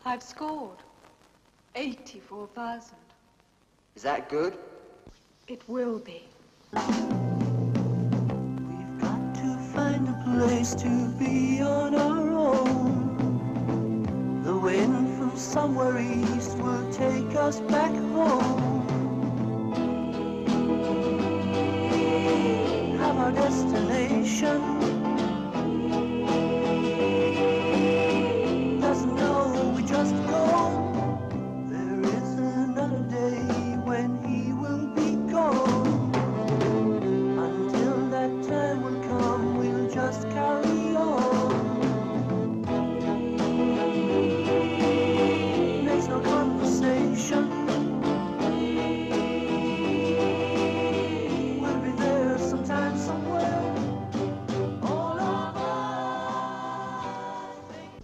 I've scored 84,000. Is that good? It will be. We've got to find a place to be on our own. The wind from somewhere east will take us back home. Have our destination. Doesn't know, we just go. There is another day when he will be gone. Until that time will come, we'll just carry on. Makes no conversation. We'll be there sometime, somewhere. All of us.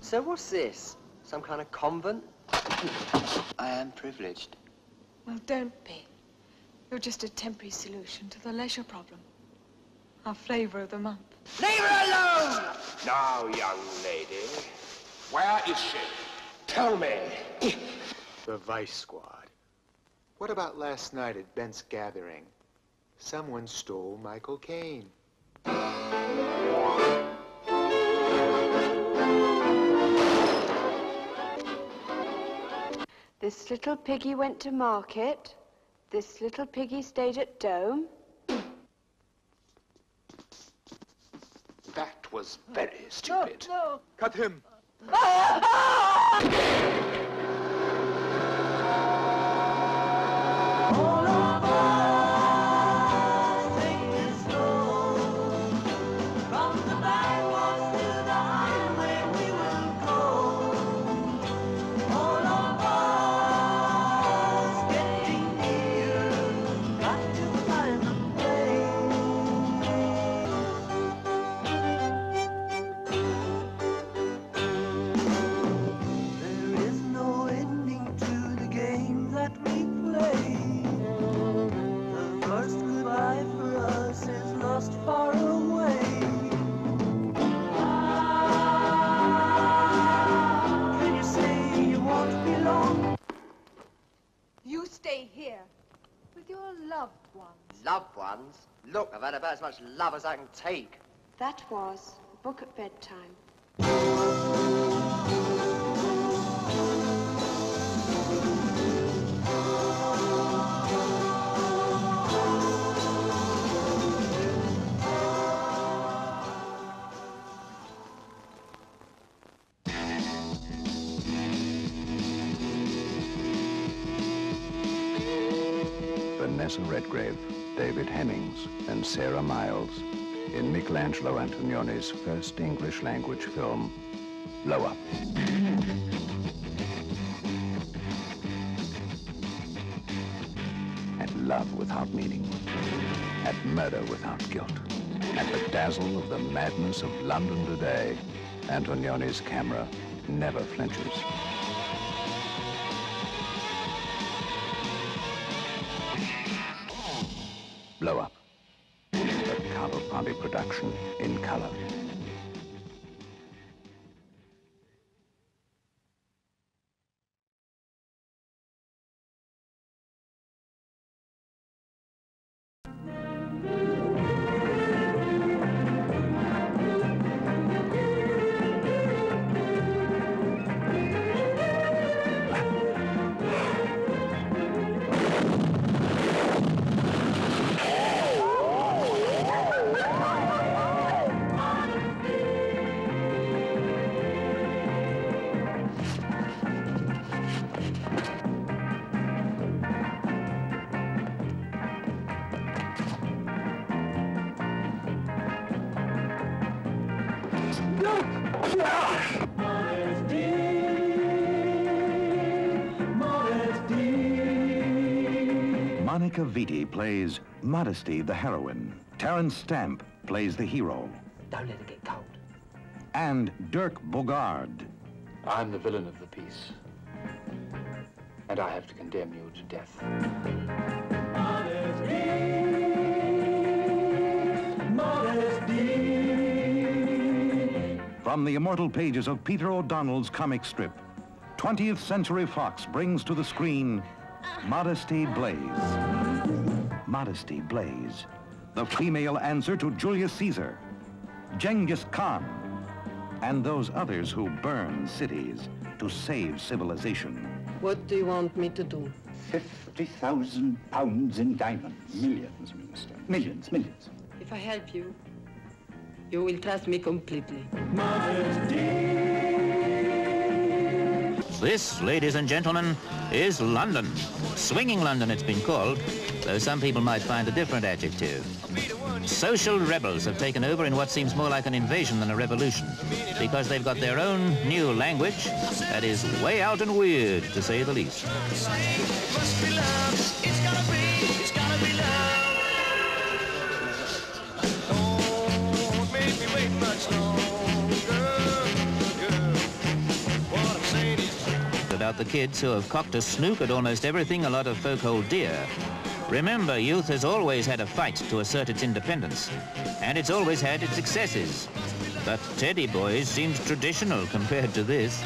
So what's this? Some kind of convent? I am privileged. Well, don't be. You're just a temporary solution to the leisure problem. Our flavour of the month. Leave her alone! Now, young lady, where is she? Tell me. The Vice Squad. What about last night at Bent's gathering? Someone stole Michael Caine. This little piggy went to market. This little piggy stayed at Dome. That was very stupid. No. Cut him! All of us take it slow. From the backwoods to the highway we will go. All of us getting near. Got to find a There is no ending to the game that we play. The first goodbye for us is lost far away. Can you say you won't be long? You stay here with your loved ones. Loved ones? Look, I've had about as much love as I can take. That was a book at bedtime. Vanessa Redgrave, David Hemmings, and Sarah Miles in Michelangelo Antonioni's first English language film, Blow Up. At love without meaning, at murder without guilt, at the dazzle of the madness of London today, Antonioni's camera never flinches. Blow Up, a Cavalcanti production in color. Monica Vitti plays Modesty, the heroine. Terence Stamp plays the hero. Don't let it get cold. And Dirk Bogarde. I'm the villain of the piece. And I have to condemn you to death. From the immortal pages of Peter O'Donnell's comic strip, 20th Century Fox brings to the screen Modesty Blaze. Modesty Blaze, the female answer to Julius Caesar, Genghis Khan, and those others who burn cities to save civilization. What do you want me to do? 50,000 pounds in diamonds. Millions, Minister. Millions, millions. If I help you, you will trust me completely. This, ladies and gentlemen, is London. Swinging London, it's been called, though some people might find a different adjective. Social rebels have taken over in what seems more like an invasion than a revolution, because they've got their own new language that is way out and weird, to say the least. About the kids who have cocked a snook at almost everything a lot of folk hold dear. Remember, youth has always had a fight to assert its independence, and it's always had its successes. But Teddy Boys seems traditional compared to this.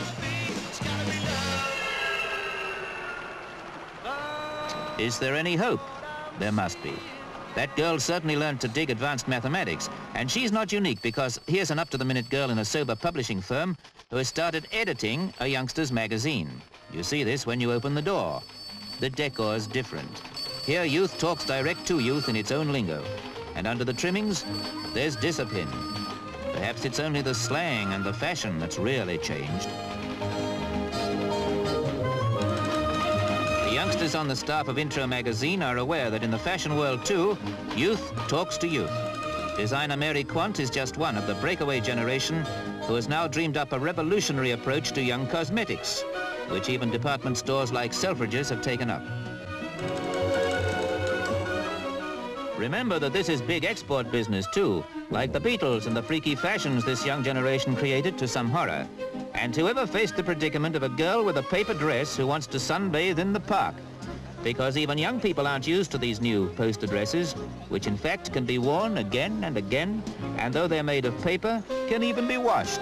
Is there any hope? There must be. That girl certainly learned to dig advanced mathematics, and she's not unique because here's an up-to-the-minute girl in a sober publishing firm who has started editing a youngster's magazine. You see this when you open the door. The decor's different. Here, youth talks direct to youth in its own lingo. And under the trimmings, there's discipline. Perhaps it's only the slang and the fashion that's really changed. The youngsters on the staff of Intro magazine are aware that in the fashion world, too, youth talks to youth. Designer Mary Quant is just one of the breakaway generation who has now dreamed up a revolutionary approach to young cosmetics, which even department stores like Selfridges have taken up. Remember that this is big export business too, like the Beatles and the freaky fashions this young generation created to some horror. And whoever faced the predicament of a girl with a paper dress who wants to sunbathe in the park, because even young people aren't used to these new poster dresses, which in fact can be worn again and again, and though they're made of paper, can even be washed.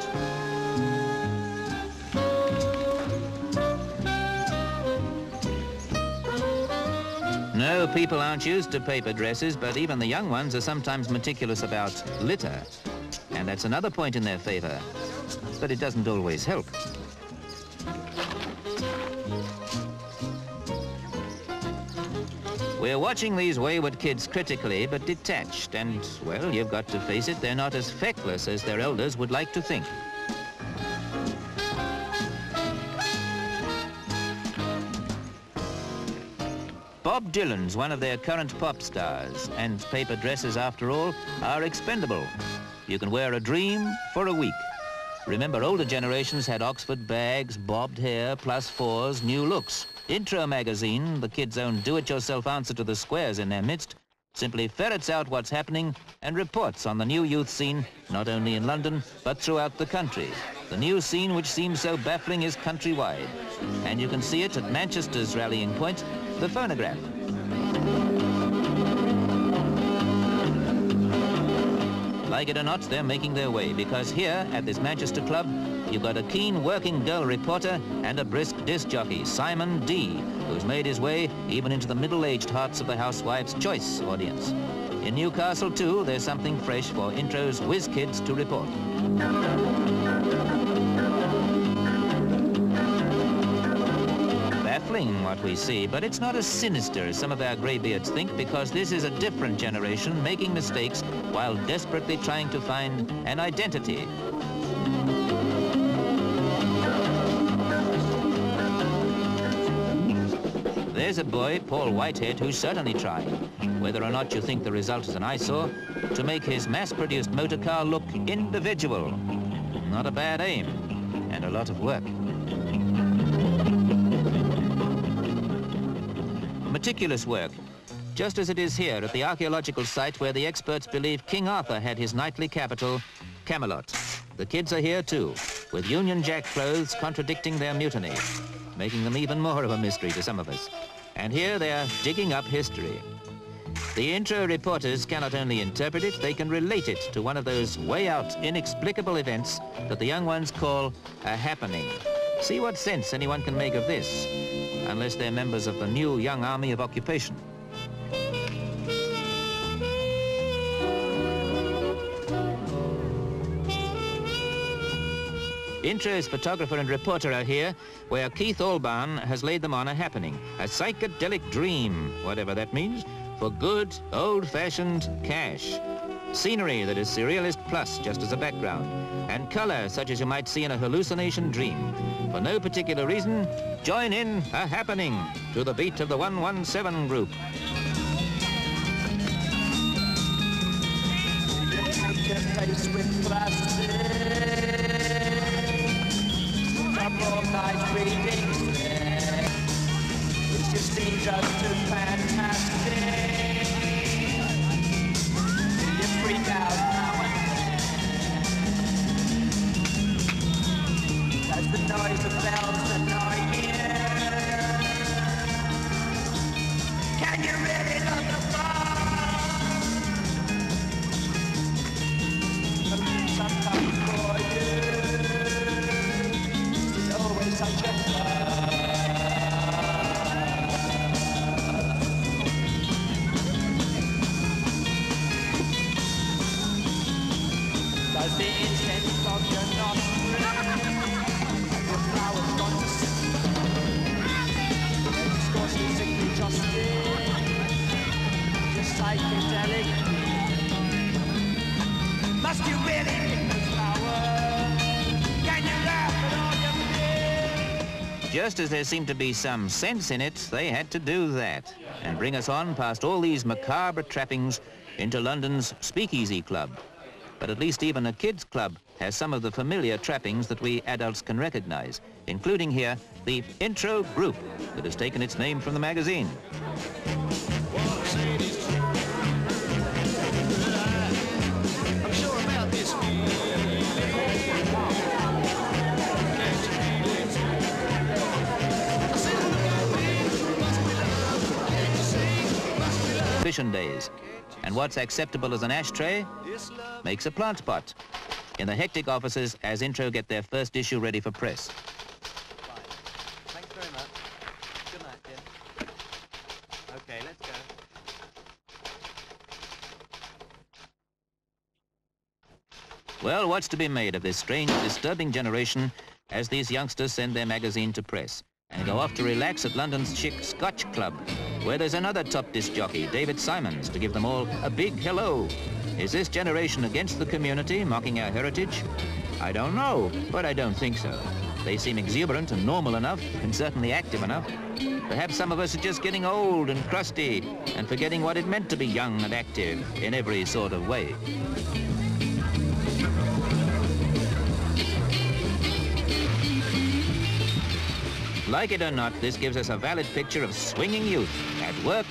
No, people aren't used to paper dresses, but even the young ones are sometimes meticulous about litter. And that's another point in their favor. But it doesn't always help. We're watching these wayward kids critically, but detached. And, well, you've got to face it, they're not as feckless as their elders would like to think. Bob Dylan's one of their current pop stars, and paper dresses, after all, are expendable. You can wear a dream for a week. Remember, older generations had Oxford bags, bobbed hair, +4s, new looks. Intro magazine, the kids' own do-it-yourself answer to the squares in their midst, simply ferrets out what's happening and reports on the new youth scene, not only in London, but throughout the country. The new scene, which seems so baffling, is countrywide. And you can see it at Manchester's rallying point, the phonograph. Like it or not, they're making their way, because here at this Manchester club, you've got a keen working girl reporter and a brisk disc jockey, Simon D., who's made his way even into the middle-aged hearts of the Housewife's Choice audience. In Newcastle, too, there's something fresh for Intro's whiz kids to report. Baffling what we see, but it's not as sinister as some of our greybeards think, because this is a different generation making mistakes while desperately trying to find an identity. There's a boy, Paul Whitehead, who's certainly trying, whether or not you think the result is an eyesore, to make his mass-produced motor car look individual. Not a bad aim, and a lot of work. Meticulous work, just as it is here at the archaeological site where the experts believe King Arthur had his knightly capital, Camelot. The kids are here too, with Union Jack clothes contradicting their mutiny, making them even more of a mystery to some of us. And here they are digging up history. The Intro reporters cannot only interpret it, they can relate it to one of those way-out, inexplicable events that the young ones call a happening. See what sense anyone can make of this, unless they're members of the new young army of occupation. Intro's photographer and reporter are here, where Keith Albarn has laid them on a happening, a psychedelic dream, whatever that means, for good, old-fashioned cash. Scenery that is surrealist plus, just as a background, and color such as you might see in a hallucination dream. For no particular reason, join in a happening to the beat of the 117 group. It just seems just too fantastic. You freak out now and then. That's the noise of bells annoy you. Can you really love the fun? Sometimes for you, it's always such a fun. Does the incense of your nostrils, your flowers gone to sleep? Scorching sickly just psychedelic. Must you really pick the flower? Can you laugh at all your fears? Just as there seemed to be some sense in it, they had to do that and bring us on past all these macabre trappings into London's Speakeasy Club. But at least even a kids' club has some of the familiar trappings that we adults can recognize, including here the Intro group that has taken its name from the magazine. Exhibition days, and what's acceptable as an ashtray makes a plant pot in the hectic offices as Intro get their first issue ready for press. Thanks very much. Good night, dear. Okay, let's go. Well, what's to be made of this strange, disturbing generation as these youngsters send their magazine to press and go off to relax at London's chic Scotch Club, where there's another top disc jockey, David Simons, to give them all a big hello. Is this generation against the community, mocking our heritage? I don't know, but I don't think so. They seem exuberant and normal enough, and certainly active enough. Perhaps some of us are just getting old and crusty and forgetting what it meant to be young and active in every sort of way. Like it or not, this gives us a valid picture of swinging youth at work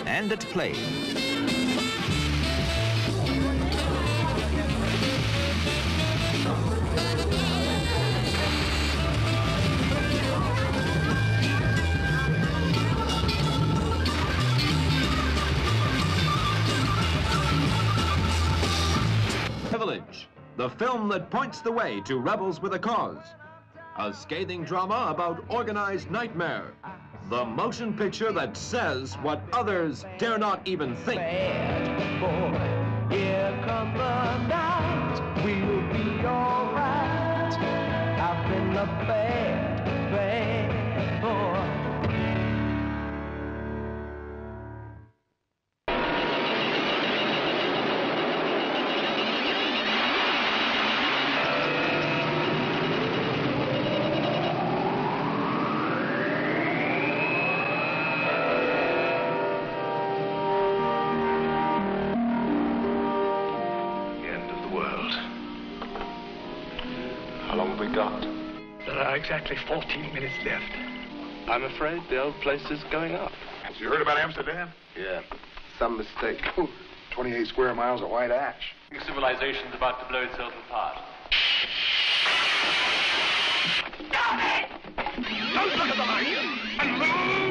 and at play. Privilege, the film that points the way to rebels with a cause. A scathing drama about organized nightmare. The motion picture that says what others dare not even think. Bad boy, here come the night. We'll be all right. I've been a bad, bad boy. How long have we got? There are exactly 14 minutes left. I'm afraid the old place is going up. Have you heard about Amsterdam? Yeah, some mistake. 28 square miles of white ash. Civilization's about to blow itself apart. Don't look at the light! And move!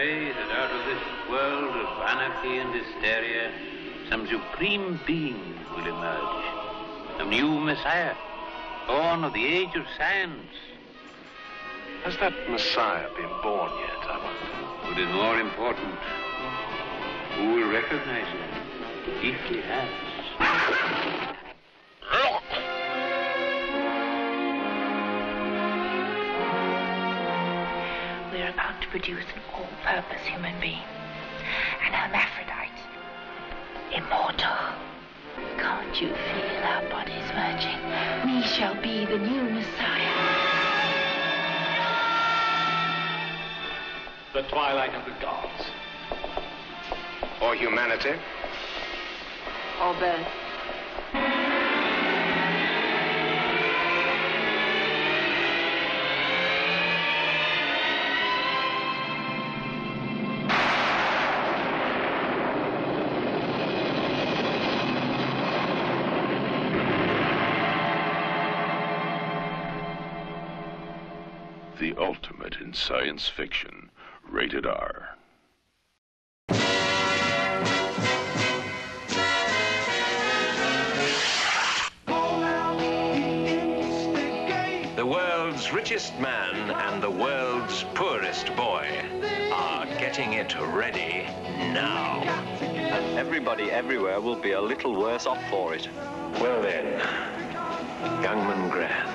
pray that out of this world of anarchy and hysteria, some supreme being will emerge. A new Messiah, born of the age of science. Has that Messiah been born yet, I wonder? What is more important, who will recognize him if he has? We're about to produce an all-purpose human being. An hermaphrodite. Immortal. Can't you feel our bodies merging? We shall be the new Messiah. The twilight of the gods. Or humanity. Or both. The ultimate in science fiction. Rated R. The world's richest man and the world's poorest boy are getting it ready now. And everybody everywhere will be a little worse off for it. Well then, Youngman Grand,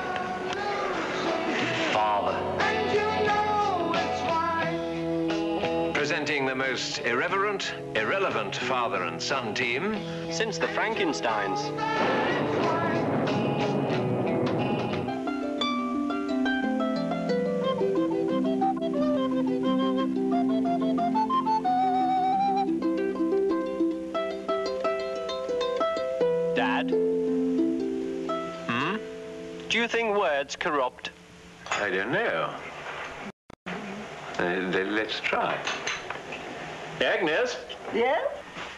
Father. Presenting the most irreverent, irrelevant father and son team since the Frankensteins. Dad? Do you think words corrupt? I don't know. Let's try. Agnes? Yes?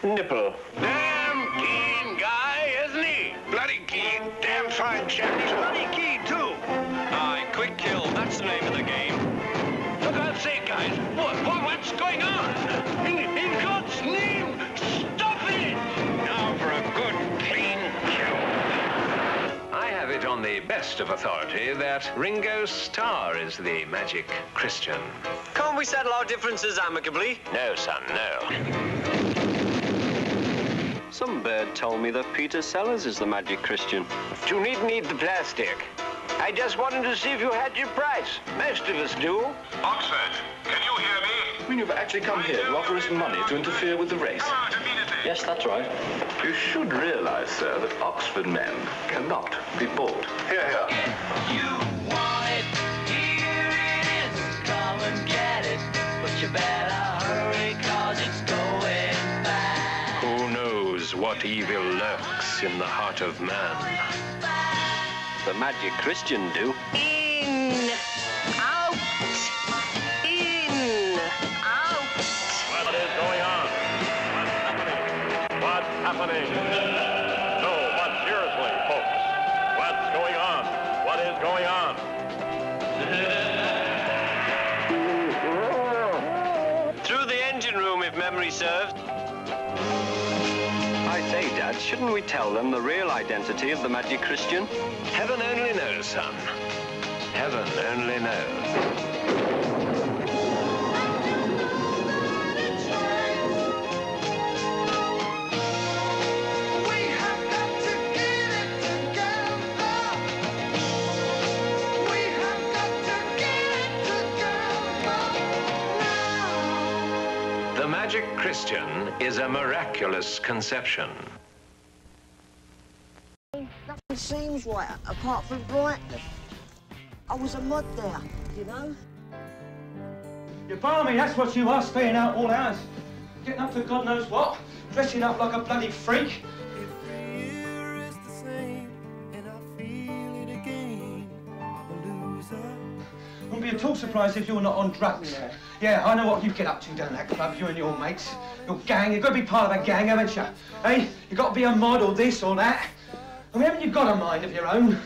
Nipple. Damn keen guy, isn't he? Bloody keen. Damn fine chap. He's bloody keen, too. Aye, quick kill. That's the name of the game. For God's sake, guys. What's going on? In God's name, stop it! Now for a good, clean kill. I have it on the best of authority that Ringo Starr is the magic Christian. Can't we settle our differences amicably? No, son, no. Some bird told me that Peter Sellers is the magic Christian. You needn't need the plastic. I just wanted to see if you had your price. Most of us do. Oxford, can you hear me? I mean, you've actually come here to offer us money to interfere with the race. Yes, that's right. You should realize, sir, that Oxford men cannot be bought. Here, here. You want it, here it is. Come and get it, but you better hurry, 'cause it's going bad. Who knows what evil lurks in the heart of man? The magic Christian do. In, out, in, out. What is going on? What's happening? No, but seriously, folks. What's going on? What is going on? Through the engine room, if memory serves. I say, Dad, shouldn't we tell them the real identity of the magic Christian? Heaven only knows, son. Heaven only knows. The magic Christian is a miraculous conception. Nothing seems right, apart from brightness. I was a mud there, you know? You balmy, that's what you are, staying out all hours. Getting up to God knows what, dressing up like a bloody freak. Wouldn't be at all surprised if you're not on drugs. Yeah, I know what you get up to down that club, you and your mates. Your gang, you've got to be part of a gang, haven't you? Hey, you've got to be a mod or this or that. I mean, haven't you got a mind of your own?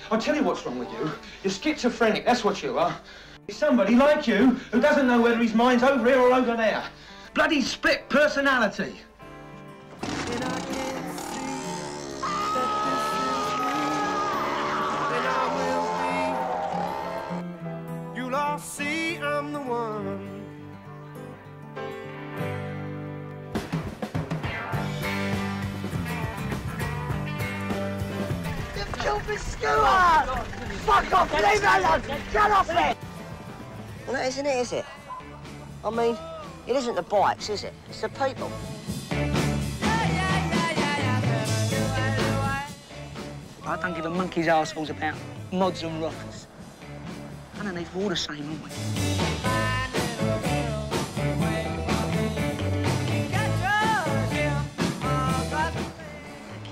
I'll tell you what's wrong with you. You're schizophrenic, that's what you are. Somebody like you who doesn't know whether his mind's over here or over there. Bloody split personality. You'll all see I'm the one. You've killed me, Stewart! Fuck off! Leave me alone! Get off it! Well, that isn't it, is it? I mean, it isn't the bikes, is it? It's the people. I don't give a monkey's arseholes about mods and rockers. Underneath, we're all the same, aren't we?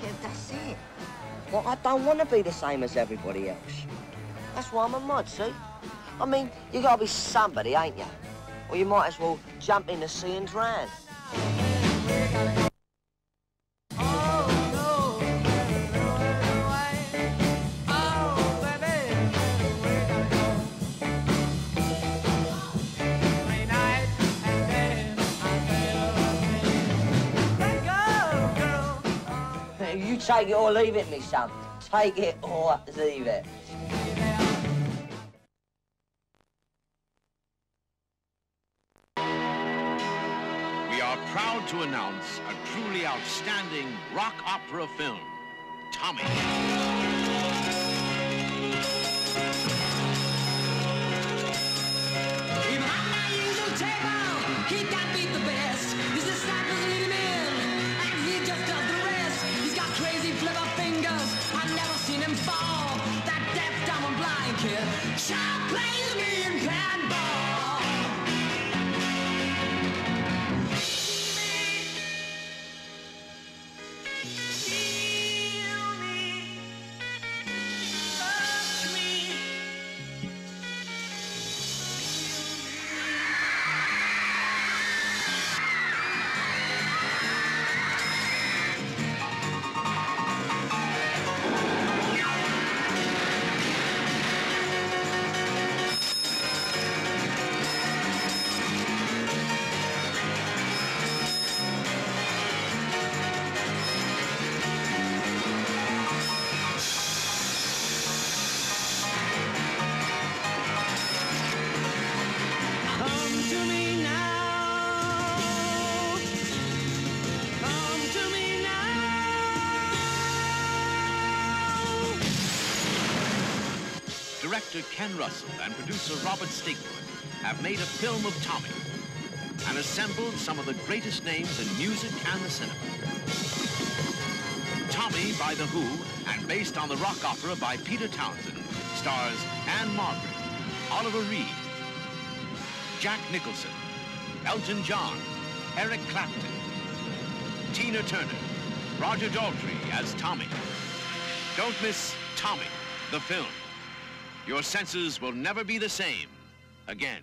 Kid, that's it. Well, I don't want to be the same as everybody else. That's why I'm a mod, see? I mean, you gotta be somebody, ain't you? Or you might as well jump in the sea and drown. You take it or leave it, me son. Take it or leave it. We are proud to announce a truly outstanding rock opera film, Tommy. Director Ken Russell and producer Robert Stigwood have made a film of Tommy and assembled some of the greatest names in music and the cinema. Tommy by The Who and based on the rock opera by Peter Townsend stars Anne Margaret, Oliver Reed, Jack Nicholson, Elton John, Eric Clapton, Tina Turner, Roger Daltrey as Tommy. Don't miss Tommy, the film. Your senses will never be the same again.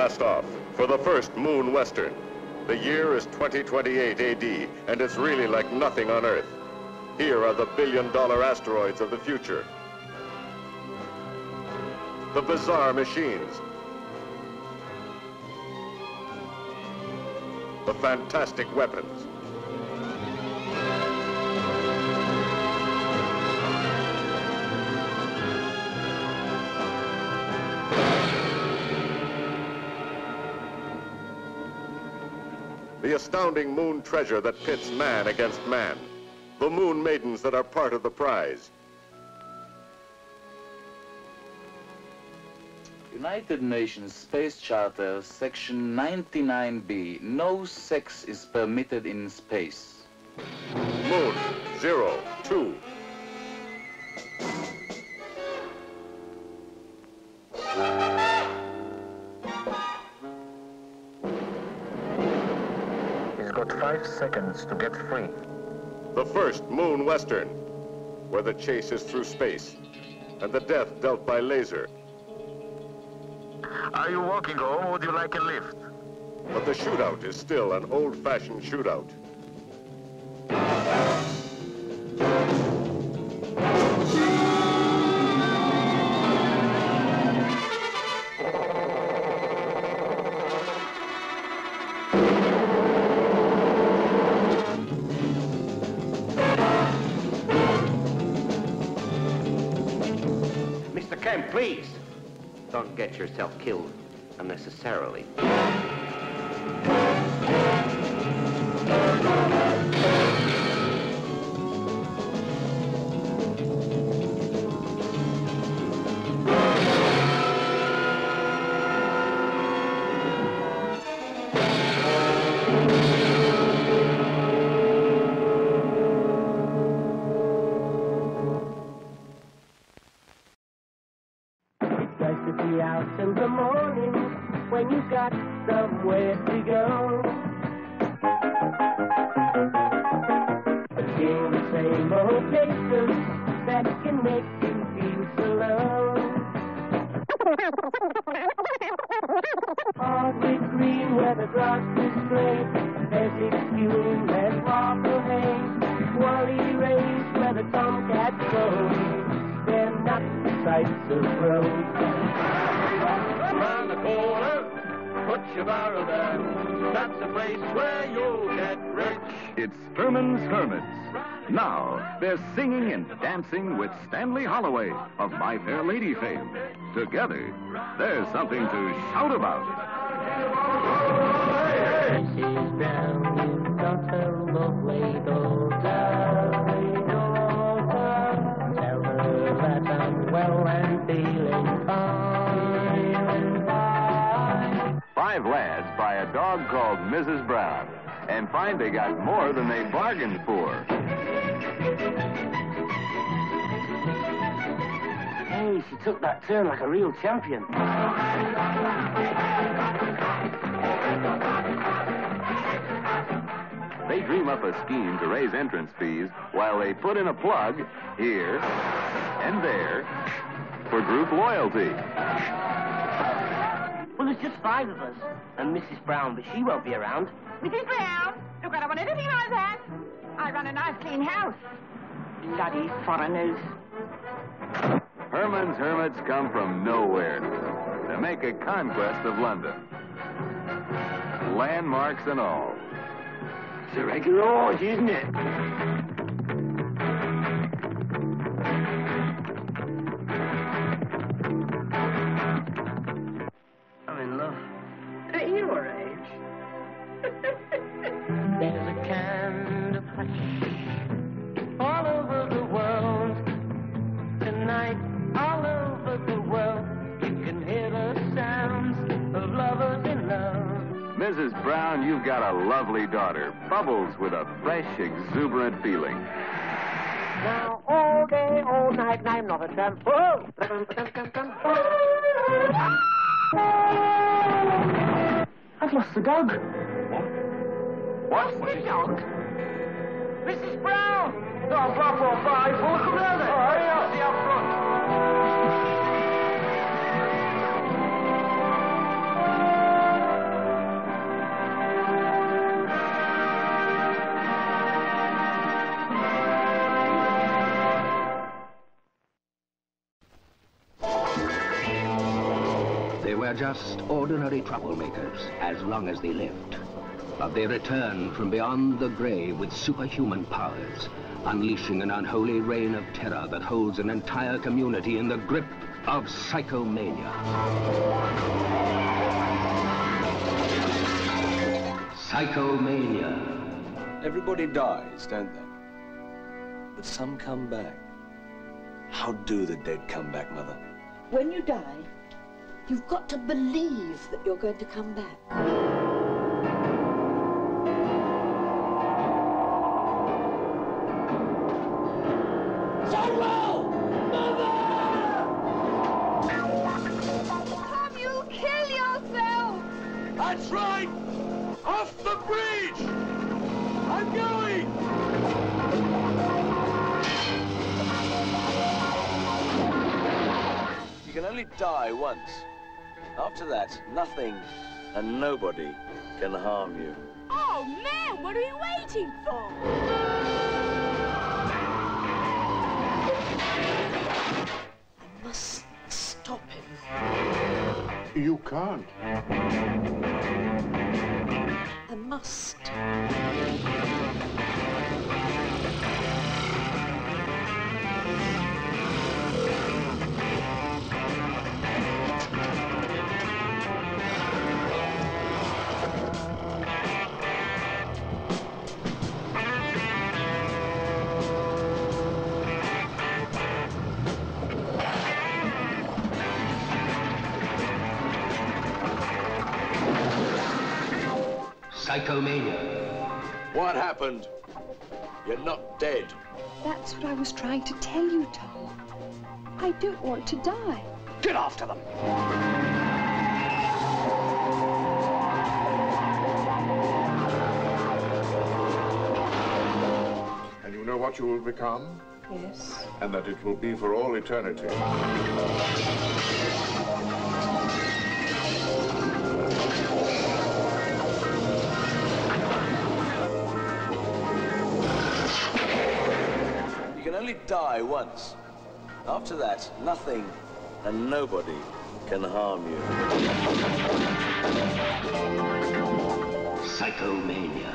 blast off for the first moon western. The year is 2028 AD, and it's really like nothing on Earth. Here are the billion-dollar asteroids of the future. The bizarre machines. The fantastic weapons. The astounding moon treasure that pits man against man. The moon maidens that are part of the prize. United Nations Space Charter, Section 99B. No sex is permitted in space. Moon 02. He's got 5 seconds to get free. The first moon western, where the chase is through space, and the death dealt by laser. Are you walking home or would you like a lift? But the shootout is still an old-fashioned shootout. Mr. Kemp, please. Don't get yourself killed unnecessarily. Out in the morning when you've got somewhere to go. But seeing the same old faces that can make you feel so low. Hardwood green where the grass is great, Essex Hume and Waffle Hay, Wally Race where the tomcats roam. They're not the sights of roads. Around the corner, put your barrel there. That's a place where you'll get rich. It's Herman's Hermits. Now, they're singing and dancing with Stanley Holloway of My Fair Lady fame. Together, there's something to shout about. Mrs. Brown, you've got a lovely daughter. Tell her that I'm well and feeling fine. 5 lads buy a dog called Mrs. Brown and find they got more than they bargained for. Hey, she took that turn like a real champion. They dream up a scheme to raise entrance fees while they put in a plug here and there for group loyalty. Well, there's just 5 of us. And Mrs. Brown, but she won't be around. Mrs. Brown, look, I don't want anything like that. I run a nice clean house. Bloody foreigners. Herman's Hermits come from nowhere to make a conquest of London. Landmarks and all. It's a regular orgy, isn't it? I'm in love. At your age? There's a kind of hush all over the world. Tonight, all over the world, you can hear the sounds of lovers in love. Mrs. Brown, you've got a lovely daughter. Bubbles with a fresh, exuberant feeling. Now, all day, all night, and I'm not a tramp. Whoa! I've lost the dog. What? What's the dog? Mrs. Brown! No, platform 5. Well, come down there. Oh, hurry up. See up front. were just ordinary troublemakers as long as they lived. But they return from beyond the grave with superhuman powers, unleashing an unholy reign of terror that holds an entire community in the grip of psychomania. Psychomania. Everybody dies, don't they? But some come back. How do the dead come back, Mother? When you die, you've got to believe that you're going to come back. Tom, you'll kill yourself! That's right! Off the bridge! I'm going! You can only die once. After that, nothing and nobody can harm you. Oh, man, what are we waiting for? I must stop him. You can't. I must. Psychomania. What happened? You're not dead. That's what I was trying to tell you, Tom. I don't want to die. Get after them! And you know what you will become? Yes. And that it will be for all eternity. You can only die once. After that, nothing and nobody can harm you. Psychomania.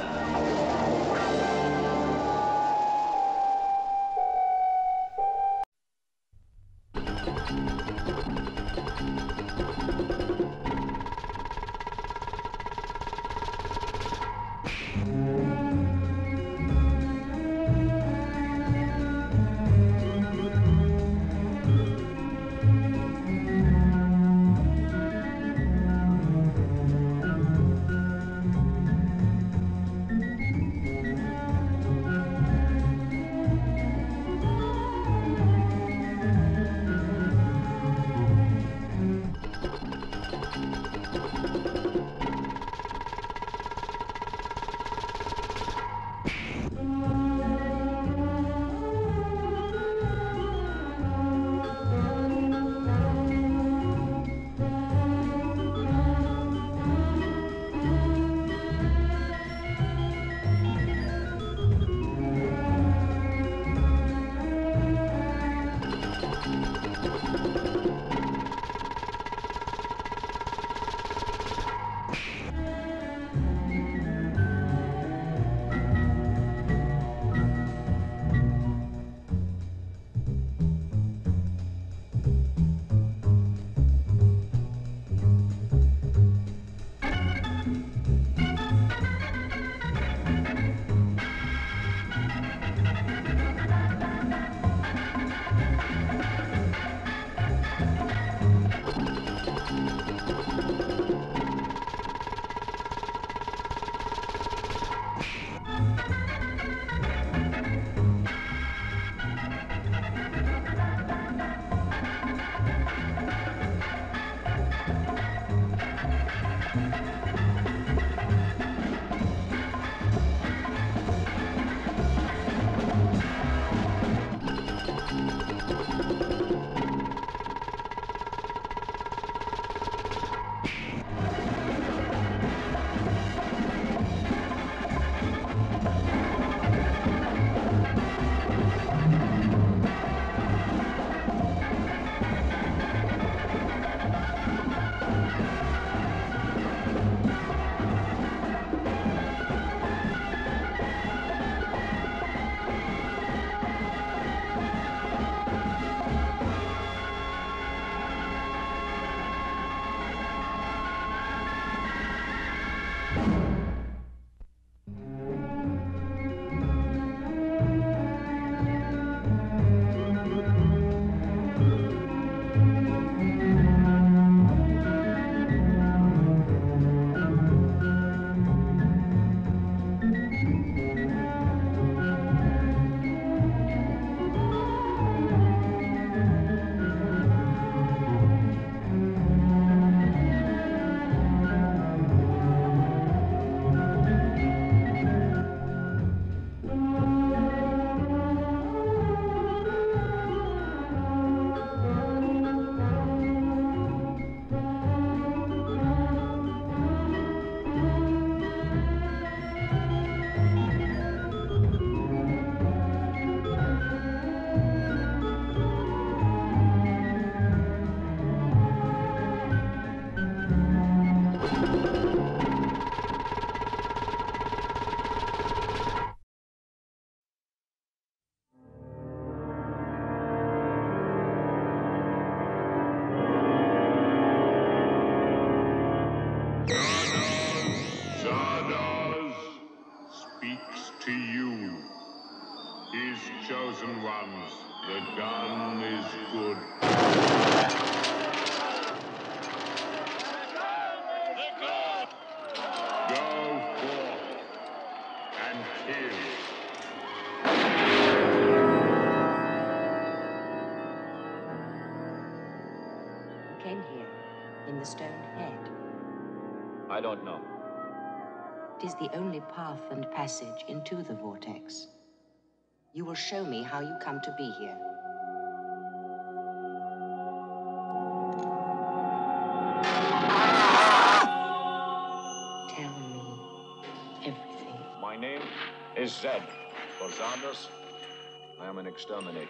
gun is good. Go forth and kill. Who came here in the stone head? I don't know. It is the only path and passage into the vortex. You will show me how you come to be here. Tell me everything. My name is Zed. For Zardos, I am an exterminator.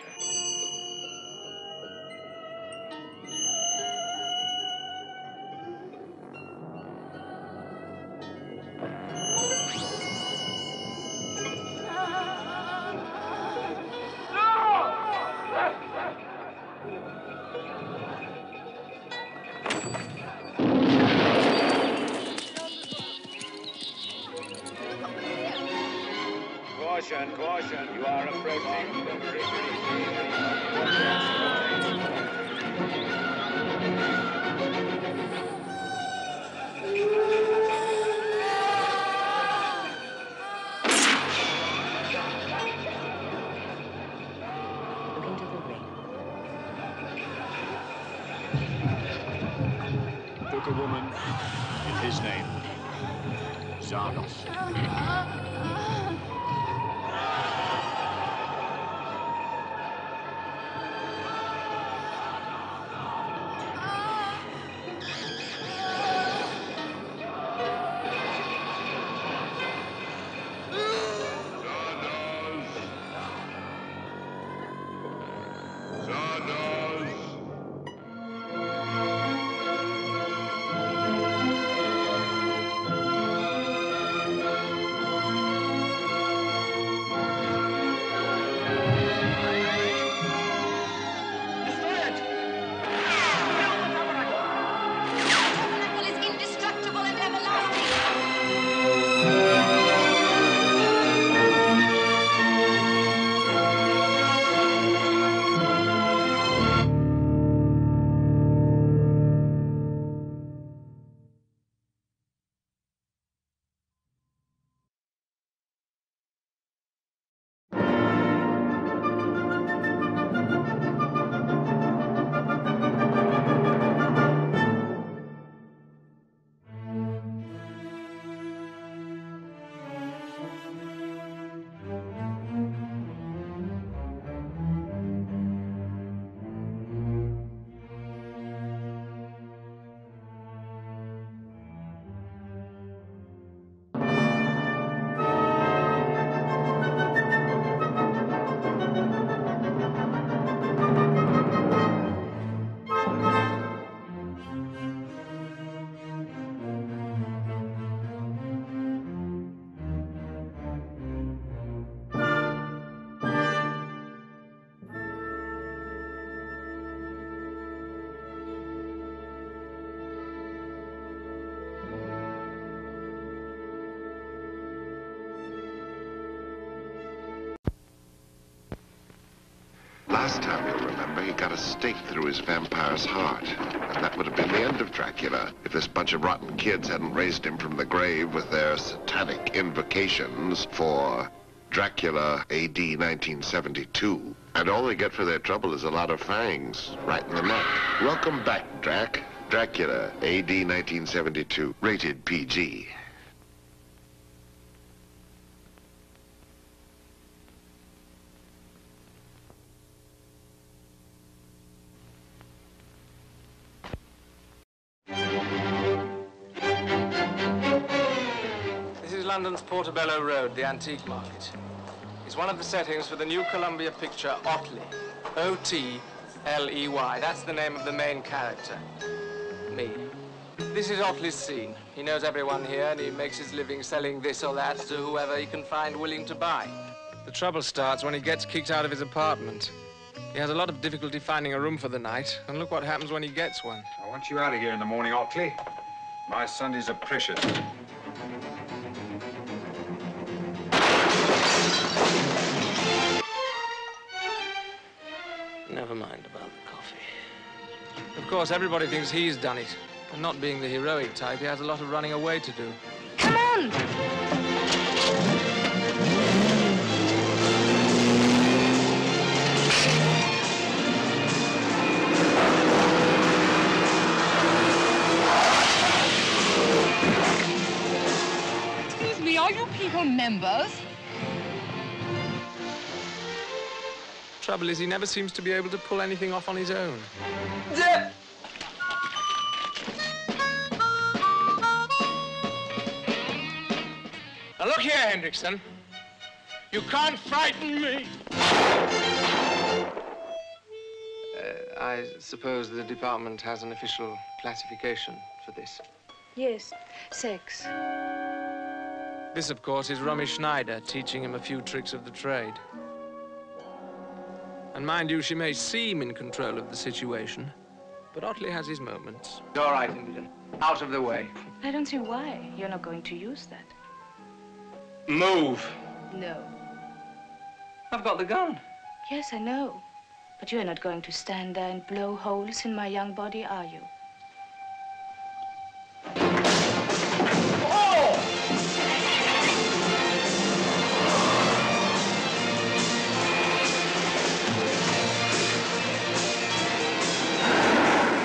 Caution, caution, you are approaching the Look into the ring. Took a woman in his name, Zardos. Last time, you'll remember, he got a stake through his vampire's heart. And that would have been the end of Dracula if this bunch of rotten kids hadn't raised him from the grave with their satanic invocations for Dracula AD 1972. And all they get for their trouble is a lot of fangs right in the neck. Welcome back, Drac. Dracula AD 1972, rated PG. London's Portobello Road, the antique market. It's one of the settings for the new Columbia picture, Otley. O-T-L-E-Y. That's the name of the main character. Me. This is Otley's scene. He knows everyone here, and he makes his living selling this or that to whoever he can find willing to buy. The trouble starts when he gets kicked out of his apartment. He has a lot of difficulty finding a room for the night, and look what happens when he gets one. I want you out of here in the morning, Otley. My Sundays are precious. never mind about the coffee. Of course, everybody thinks he's done it. And not being the heroic type, he has a lot of running away to do. Come on! Excuse me, are you people members? Trouble is, he never seems to be able to pull anything off on his own. Now look here, Hendrickson. You can't frighten me. I suppose the department has an official classification for this. Yes, sex. This, of course, is Rummy Schneider teaching him a few tricks of the trade. And mind you, she may seem in control of the situation, but Otley has his moments. All right, Imogen. Out of the way. I don't see why you're not going to use that. Move. No. I've got the gun. Yes, I know. But you're not going to stand there and blow holes in my young body, are you?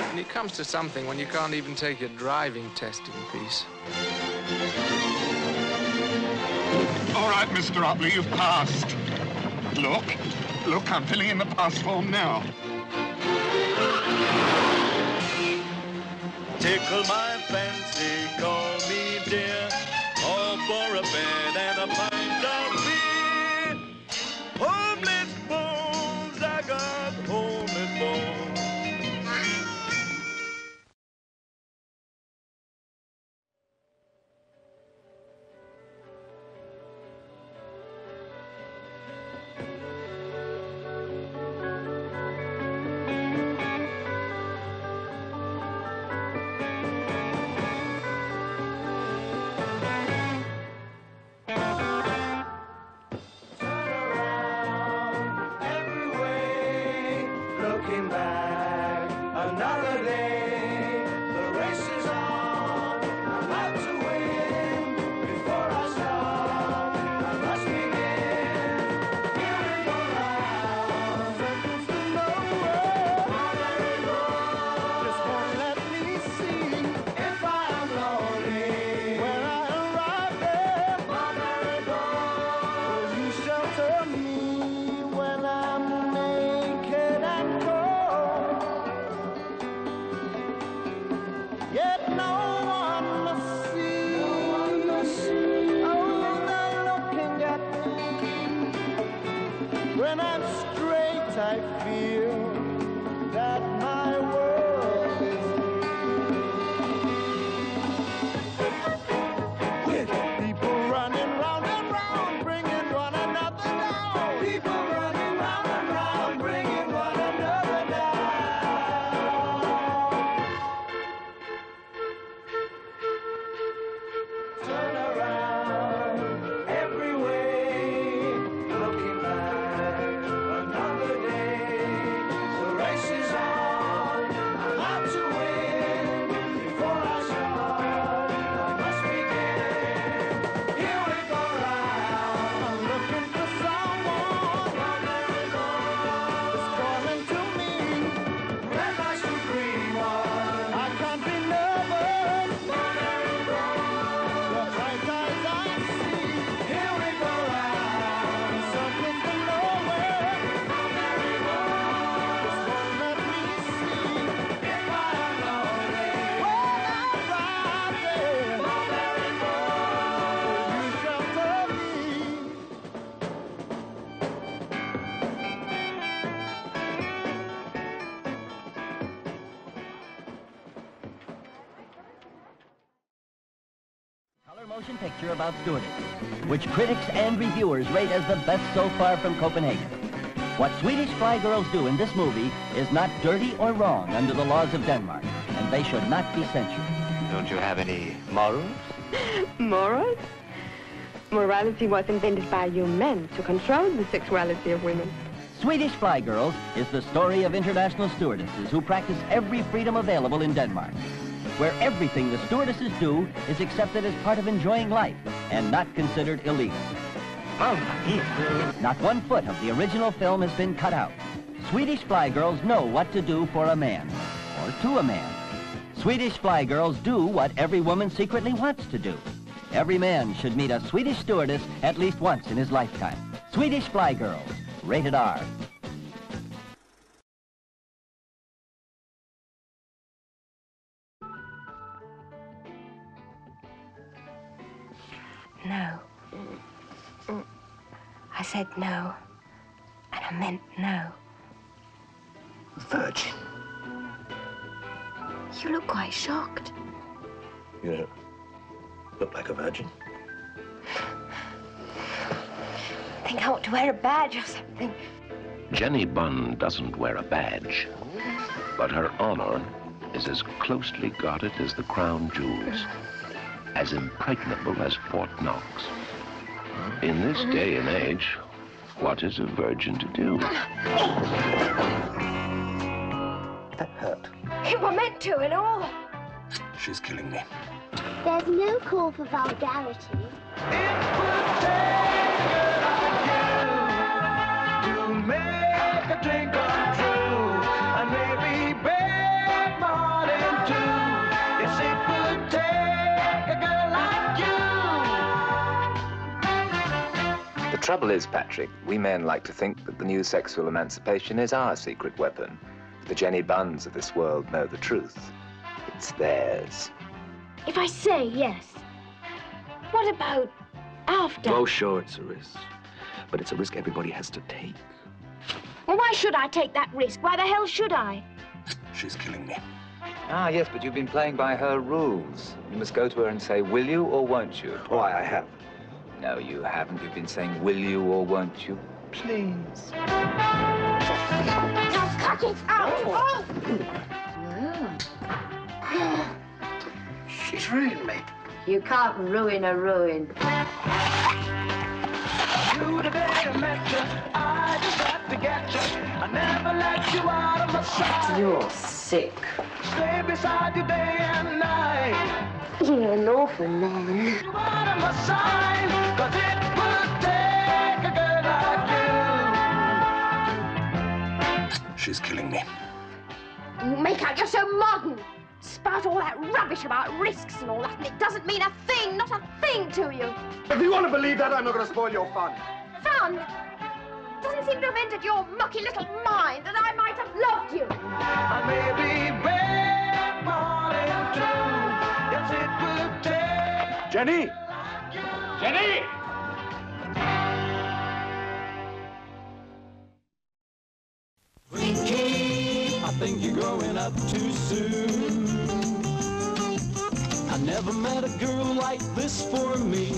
And it comes to something when you can't even take your driving test in peace. All right, Mr. Otley, you've passed. Look, I'm filling in the pass form now. Tickle my fancy, call me dear, all for a bed and a pint of beer. Homeless bones, I got homeless bones. Motion picture about stewardess, which critics and reviewers rate as the best so far from Copenhagen. What Swedish fly girls do in this movie is not dirty or wrong under the laws of Denmark, and they should not be censured. Don't you have any morals? Morals? Morality was invented by you men to control the sexuality of women. Swedish Fly Girls is the story of international stewardesses who practice every freedom available in Denmark, where everything the stewardesses do is accepted as part of enjoying life and not considered illegal. Not 1 foot of the original film has been cut out. Swedish Fly Girls know what to do for a man, or to a man. Swedish Fly Girls do what every woman secretly wants to do. Every man should meet a Swedish stewardess at least once in his lifetime. Swedish Fly Girls, rated R. No. I said no. And I meant no. Virgin. You look quite shocked. You don't look like a virgin. I think I ought to wear a badge or something. Jenny Bunn doesn't wear a badge, but her honor is as closely guarded as the crown jewels, as impregnable as Fort Knox. In this day and age, what is a virgin to do? That hurt. It were meant to and all. She's killing me. There's no call for vulgarity. Make a dream come true, and maybe break my heart in two. Yes, it would take a girl like you. The trouble is, Patrick, we men like to think that the new sexual emancipation is our secret weapon. The Jenny Bunns of this world know the truth. It's theirs. If I say yes, what about after? Oh, sure, it's a risk. But it's a risk everybody has to take. Well, why should I take that risk? Why the hell should I? She's killing me. Ah, yes, but you've been playing by her rules. You must go to her and say, will you or won't you? Why, I have. No, you haven't. You've been saying, will you or won't you? Please. Now cut it out! Oh. She's ruined me. You can't ruin a ruin. You the day I met you, I just had to get you. I never let you out of my sight. You're sick. Stay beside you day and night. You're an orphan, man. You out of my sight, 'cause it would take a girl like you. She's killing me. You make out you're so modern. Spout all that rubbish about risks and all that, and it doesn't mean a thing, not a thing to you. If you want to believe that, I'm not going to spoil your fun. Fun? Doesn't seem to have entered your mucky little mind that I might have loved you. I may be bad, morning too. Yes, it would take. Jenny! Jenny! I think you're growing up too soon. I never met a girl like this for me.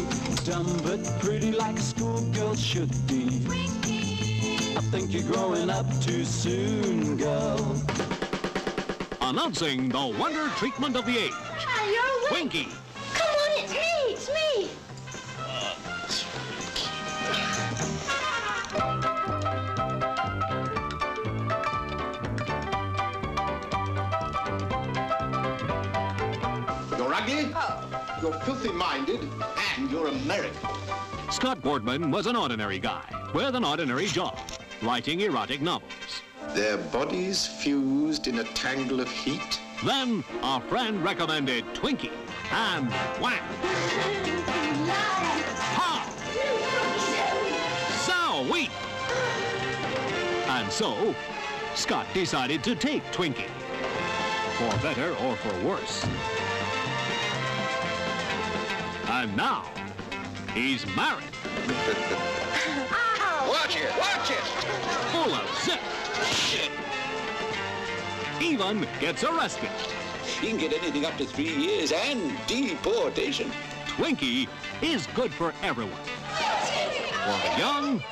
Dumb but pretty like a schoolgirl should be. I think you're growing up too soon, girl. Announcing the wonder treatment of the age. Hi, you're awake. Twinkie. Come on, it's me, it's me. You're ugly, you're filthy-minded, and you're American. Scott Boardman was an ordinary guy with an ordinary job, writing erotic novels. Their bodies fused in a tangle of heat. Then a friend recommended Twinkie and whack. Ha! So weak. And so, Scott decided to take Twinkie. For better or for worse. And now, he's married. Watch it, watch it! Full of zip. Shit! Even gets arrested. You can get anything up to 3 years and deportation. Twinkie is good for everyone. For the young.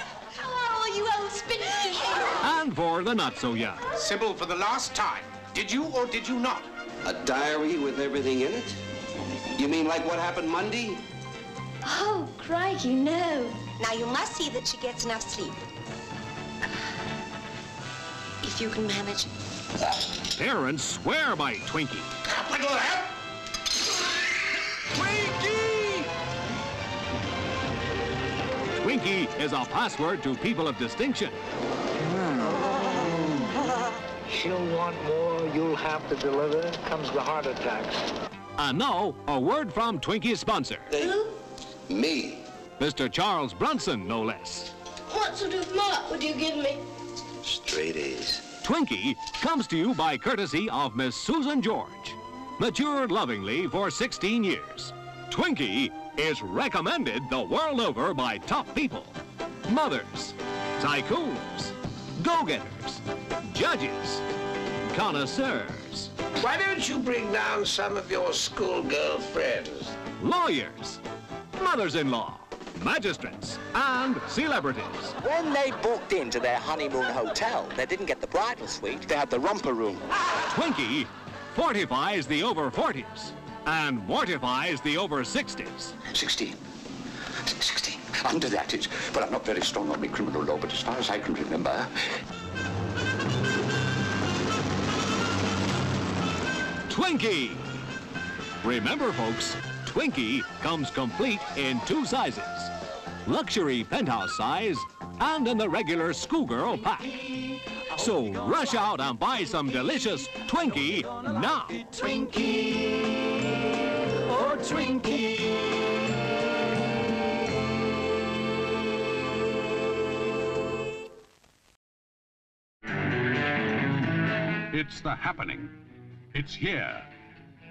Oh, you old spinster. And for the not so young. Sybil, for the last time, did you or did you not? A diary with everything in it? You mean like what happened Monday? Oh, crikey, no. Now, you must see that she gets enough sleep. if you can manage. Parents swear by Twinkie. Look at that! Twinkie! Twinkie is a password to people of distinction. She'll want more, you'll have to deliver. Comes the heart attacks. And now, a word from Twinkie's sponsor. Me. Mr. Charles Brunson, no less. What sort of mark would you give me? Straight A's. Twinkie comes to you by courtesy of Miss Susan George. Matured lovingly for 16 years. Twinkie is recommended the world over by top people. Mothers, tycoons, go-getters, judges, connoisseurs. Why don't you bring down some of your schoolgirl friends? Lawyers, mothers-in-law, magistrates, and celebrities. When they booked into their honeymoon hotel, they didn't get the bridal suite, they had the romper room. Twinkie fortifies the over 40s and mortifies the over 60s. 16. Under that is, but I'm not very strong on the criminal law, but as far as I can remember... Twinkie! Remember, folks, Twinkie comes complete in 2 sizes. Luxury penthouse size and in the regular schoolgirl pack. So rush out and buy some delicious Twinkie now. Twinkie, oh Twinkie. It's the happening. It's here.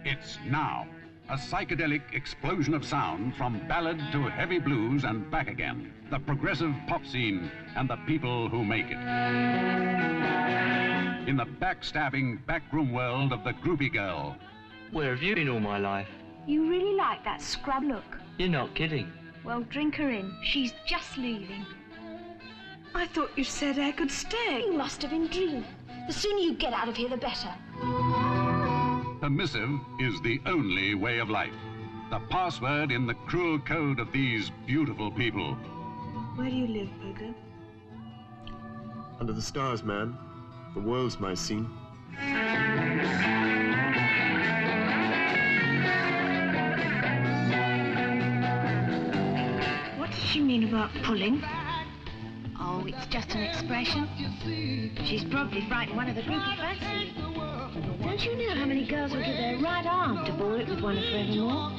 It's now. A psychedelic explosion of sound from ballad to heavy blues and back again. The progressive pop scene and the people who make it. In the backstabbing backroom world of the groupie girl. Where have you been all my life? You really like that scrub look. You're not kidding. Well, drink her in. She's just leaving. I thought you said I could stay. You must have been dreaming. The sooner you get out of here, the better. Permissive is the only way of life. The password in the cruel code of these beautiful people. Where do you live, Pogo? Under the stars, man. The world's my scene. What does she mean about pulling? Oh, it's just an expression. She's probably frightened one of the group of fancy. Don't you know how many girls will give their right arm to bore it with one of Forevermore?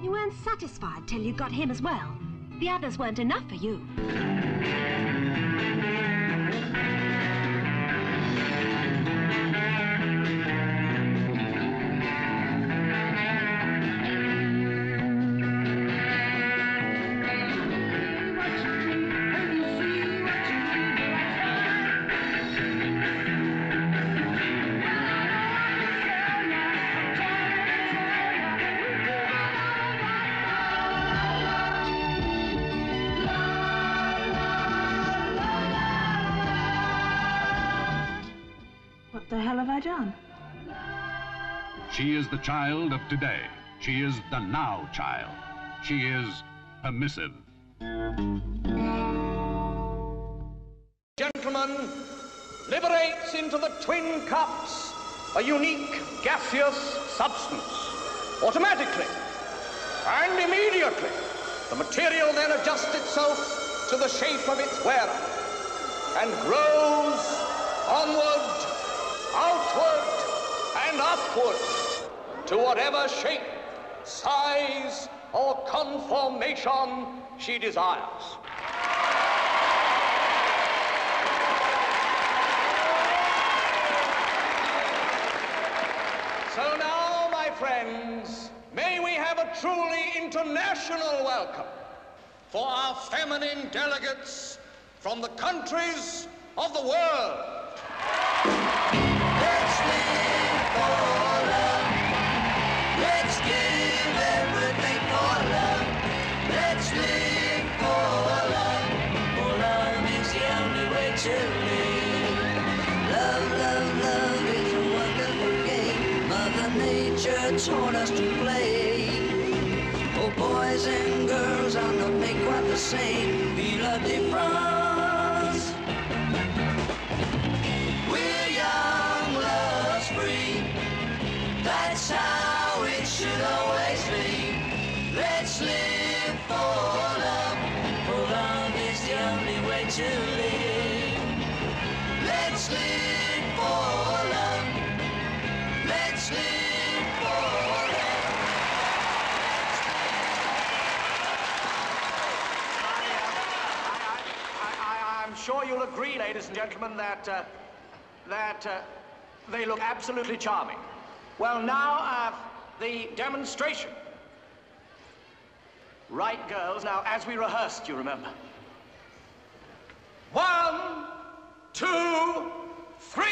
You weren't satisfied till you got him as well. The others weren't enough for you. What the hell have I done? She is the child of today. She is the now child. She is permissive. Gentlemen, liberates into the twin cups a unique gaseous substance. Automatically and immediately, the material then adjusts itself to the shape of its wearer and grows onward, outward, and upward to whatever shape, size, or conformation she desires. So now, my friends, may we have a truly international welcome for our feminine delegates from the countries of the world. Let's live for love. Let's give everything for love. Let's live for love. For love is the only way to live. Love, love, love is a wonderful game. Mother Nature taught us to play. boys and girls are not made quite the same. Feel a difference. We're young, love's free. That's how it should always be. Let's live for love. For love is the only way to live. Let's live for love. Let's live for love. I'm sure you'll agree, ladies and gentlemen, that they look absolutely charming. Well, now, the demonstration. Right, girls. Now, as we rehearsed, you remember. 1, 2, 3.